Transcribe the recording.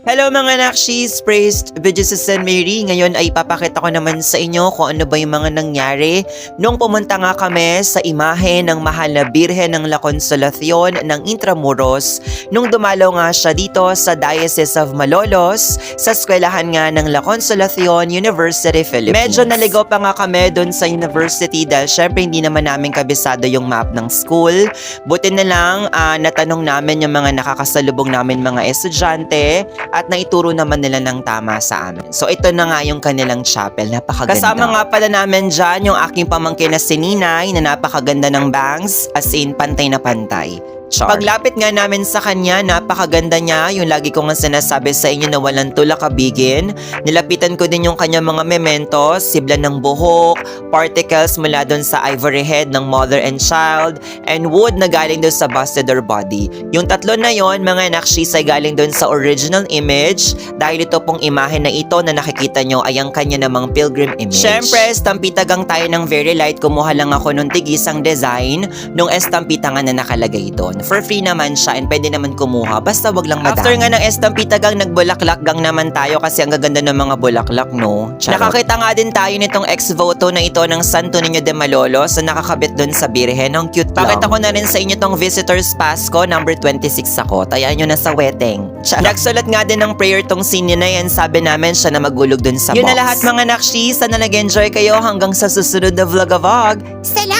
Hello mga nakshis, praised be Jesus and Mary. Ngayon ay papakita ko naman sa inyo kung ano ba yung mga nangyari nung pumunta nga kami sa imahe ng mahal na Birhen ng La Consolacion ng Intramuros nung dumalaw nga siya dito sa Diocese of Malolos sa eskwelahan nga ng La Consolacion University, Philippines. Medyo naligaw pa nga kami doon sa university dahil syempre hindi naman namin kabisado yung map ng school. Buti na lang natanong namin yung mga nakakasalubong namin mga estudyante at naituro naman nila ng tama sa amin. So ito na nga yung kanilang chapel, napakaganda. Kasama nga pala namin dyan yung aking pamangkin na si Ninay na napakaganda ng bangs, as in pantay na pantay. Char. Paglapit nga namin sa kanya, napakaganda niya. Yung lagi ko nga sinasabi sa inyo na walang tulak kabigin. Nilapitan ko din yung kanya mga mementos, siblan ng buhok, particles mula doon sa ivory head ng mother and child, and wood na galing doon sa busted or body. Yung tatlo na yon mga nakshis ay galing doon sa original image dahil ito pong imahe na ito na nakikita nyo ay ang kanya namang pilgrim image. Syempre, estampitagang tayo ng very light. Kumuha lang ako nung tigisang design nung estampita nga na nakalagay doon. For free naman siya and pwede naman kumuha basta wag lang madami. After nga ng estampita gang nagbulaklak gang naman tayo kasi ang gaganda ng mga bulaklak, no? Charot. Nakakita nga din tayo nitong ex-voto na ito ng Santo Niño de Malolos na nakakabit doon sa Birhen. Ang cute lang. Pakita ko na rin sa inyo tong Visitors Pass ko, number 26 ako. Tayaan nyo na sa wedding. Nagsulat nga din ng prayer tong scene na yan. Sabi namin siya na magulog doon sa box. Yun na lahat mga nakshi. Sana nag-enjoy kayo hanggang sa susunod na vlog. Salamat!